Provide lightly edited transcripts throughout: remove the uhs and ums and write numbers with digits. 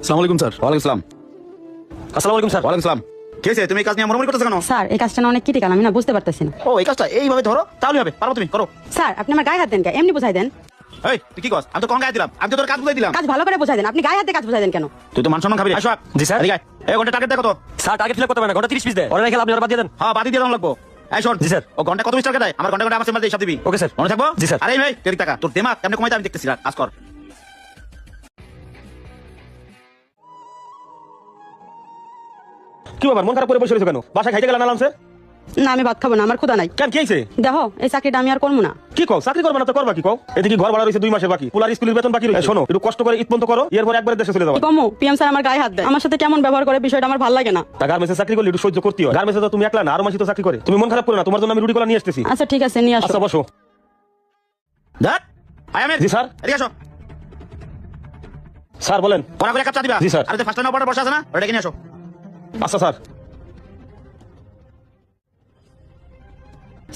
আসসালামু আলাইকুম স্যার। ওয়ালাইকুম আসসালাম। আসসালামু আলাইকুম স্যার। ওয়ালাইকুম আসসালাম। কি হয়েছে, তুমি এই কাজ নিয়ে মরমরি করতেছো কেন? স্যার এই কাজটা না অনেক ক্রিটিক্যাল, আমি না বুঝতে পারতেছি না। ও এই কাজটা এইভাবে ধরো তাহলে হবে, পারো তুমি, করো। স্যার আপনি আমার গায়ে হাত দেন কেন? এমনি বুঝাই দেন। এই তুই কি কস? আমি তো কোন গায়ে দিলাম, আমি তো তোর কাজ বুঝাই দিলাম। কাজ ভালো করে বুঝাই দেন, আপনি গায়ে হাত দিয়ে কাজ বুঝাই দেন কেন? তুই তো মান সম্মান খাবি। আসো। জি স্যার। এদিকে আয়। এই ঘন্টা টার্গেট দেখো তো। স্যার টার্গেট ফিল করতে পারে না, ঘন্টা 30 পিস দেয়। অর্ডার রেখে আপনি আর বাদ দিয়ে দেন। হ্যাঁ বাদি দিয়ে দাম লাগবো। এই শোন। জি স্যার। ও ঘন্টা কত পিস টার্গেট দেয়? আমার ঘন্টা ঘন্টা আমার চেম্বারে হিসাব দিবি। Okay sir. মনে থাকবো? জি স্যার। আরে ভাই তেরি টাকা তোর দিমাগ কেমনে কমাইতে আমি দেখতেছি, কাজ কর। কি ব্যাপার, মন খারাপ করে বসে রয়েছে কেন? বাসায় খাইতে গেলাম আলামসে? না আমি ভাত খাবো না, আমার ক্ষুধা নাই। কেন, কি হইছে? দেখো এই চাকরিটা আমি আর করবো না। কি কও, চাকরি করবে না তো করবা কি কও? এদিকে ঘর ভাড়া রয়েছে 2 মাসের বাকি, পোলার স্কুলের বেতন বাকি রয়েছে। শোনো, একটু কষ্ট করে ঈদ পর্যন্ত করো, এরপর একবারে দেশে চলে যাবো। কি কমু? পিএম স্যার আমার গায়ে হাত দেয়, আমার সাথে কেমন ব্যবহার করে বিষয়টা আমার ভালো লাগে না। তা গার্মেন্টসে চাকরি করলে একটু সহ্য করতে হয়। গার্মেন্টসে তো তুমি একলা না, আরো মাসি তো চাকরি করে। তুমি মন খারাপ করো না, তোমার জন্য আমি রুটি কলা নিয়ে আসতেছি। আচ্ছা ঠিক আছে, নিয়ে আসো। আচ্ছা বসো। দেখ আয় আমি। জি স্যার। এদিকে আসো। স্যার বলেন। কোনা করে এক কাপ চা দিবা? জি স্যার। আরে তো ফার্স্ট টাইম অর্ডার বসা আছে না, ওটা কিনে আসো। আচ্ছা স্যার।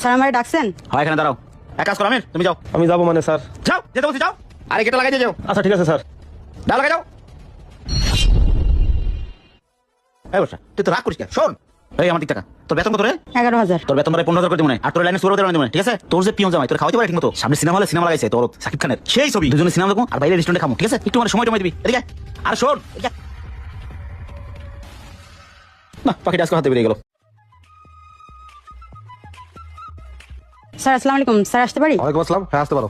স্যার আমারে ডাকছেন? হ্যাঁ এখানে দাঁড়াও। এক কাজ করো আমির, তুমি যাও। আমি যাবো মানে স্যার? যাও, যেতে বলছি যাও। আরে গেটটা লাগাই দিয়ে যাও। আচ্ছা ঠিক আছে স্যার। দাও লাগাই যাও। এই বসা, তুই তো রাগ করিস কেন? শোন, এই আমার দিক টাকা। তোর বেতন কত রে? 11,000। তোর বেতন ধরে 15,000 করে দিব না, আর তোর লাইনে 16,000 দিব না, ঠিক আছে? তোর যে পিয়ন জামাই তোর খাওয়াইতে পারে ঠিক মতো। সামনে সিনেমা হলে সিনেমা লাগাইছে তোর সাকিব খানের, সেই ছবি। দুজনে সিনেমা দেখো আর বাইরে রেস্টুরেন্টে খামো, ঠিক আছে? একটু মানে সময় টময় দিবি। এদিকে আয়। আর শোন, এদিকে আয়। না পাখিটা আজকে হাতে বেরিয়ে গেল। স্যার আসসালামু আলাইকুম, স্যার আসতে পারি? ওয়ালাইকুম আসসালাম। হ্যাঁ আসতে পারো।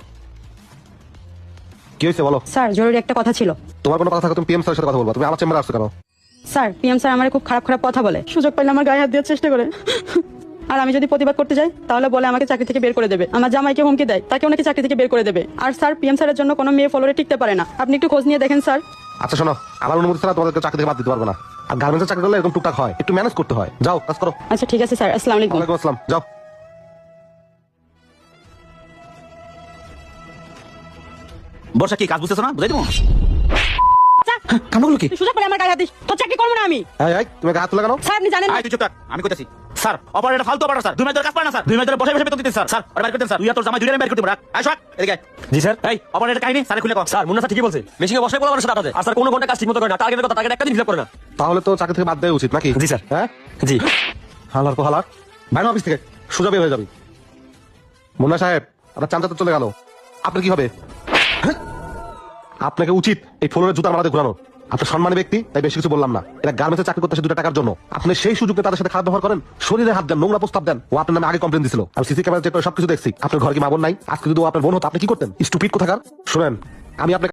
কি হয়েছে বলো? স্যার জরুরি একটা কথা ছিল। তোমার কোনো কথা থাকে তুমি পিএম স্যারের সাথে কথা বলবা, তুমি আমার চেম্বারে আসছো কেন? স্যার পিএম স্যার আমার খুব খারাপ খারাপ কথা বলে, সুযোগ পাইলে আমার গায়ে হাত দেওয়ার চেষ্টা করে। আর আমি যদি প্রতিবাদ করতে যাই তাহলে বলে আমাকে চাকরি থেকে বের করে দেবে। আমার জামাইকে হুমকি দেয়, তাকে ওনাকে চাকরি থেকে বের করে দেবে। আর স্যার পিএম স্যারের জন্য কোনো মেয়ে ফলোরে টিকতে পারে না। আপনি একটু খোঁজ নিয়ে দেখেন স্যার। আচ্ছা শোনো, আমার অনুমতি ছাড়া তোমাদেরকে চাকরি থেকে বাদ দিতে পারবো না। আর গার্মেন্টসের চাকরি করলে এরকম টুকটাক হয়, একটু ম্যানেজ করতে হয়। যাও কাজ করো। আচ্ছা ঠিক আছে স্যার, আসসালামু আলাইকুম। ওয়ালাইকুম আসসালাম, যাও। বর্ষা কি কাজ বুঝতেছো না? বুঝাই দিব। কামগুলো কি? তুই সুযোগ পেলে আমার গায়ে হাত দিস, তোর চাকরি করবো না আমি। এই তুমি গায়ে হাত তুলে কেন? স্যার আপনি জানেন না। আয় তুই চুপ থাক, আমি কইতাছি। স্যার অপারেটর ফালতু অপারেটর স্যার, 2 মাস ধরে কাজ পায় না স্যার, 2 মাস ধরে বসে বসে বেতন দিতে স্যার। স্যার ওটা বের করতেন স্যার, তুই আর তোর জামাই দুইটাই বের করতে পারো। আয় শোক এদিকে আয়। জি স্যার। এই অপারেটর কাহিনী স্যার খুলে কও। স্যার মুন্না স্যার ঠিকই বলছে, মেশিনে বসে বলে মানুষের টাকা দেয়। আর স্যার কোনো ঘন্টা কাজ ঠিক মতো করে না, টার্গেটের কথা টার্গেট একটা দিন ফিল করে না। তাহলে তো চাকরি থেকে বাদ দেওয়া উচিত নাকি? জি স্যার। হ্যাঁ জি। হালার কো হালার, বাইরে অফিস থেকে সোজা বের হয়ে যাবি। মুন্না সাহেব আপনার চামচা তো চলে গেল, আপনার কি হবে? হ্যাঁ? আপনাকে উচিত এই ফ্লোরের জুতার মারাতে ঘুরানো। আপনি সম্মানী ব্যক্তি তাই বেশি কিছু বললাম না। এরা গার্মেন্টসে চাকরি করতেছে 2 টাকার জন্য, আপনি সেই সুযোগে তাদের সাথে খারাপ ব্যবহার করেন, শরীরে হাত দেন, নোংরা প্রস্তাব দেন। ও আপনার নামে আগে কমপ্লেন দিছিল, আমি সিসি ক্যামেরা চেক করে সবকিছু দেখছি। আপনার ঘর কি মা বোন নাই? আজকে যদি ও আপনার বোন হতো আপনি কি করতেন? স্টুপিড কোথাকার। শুনেন, আমি আপনাকে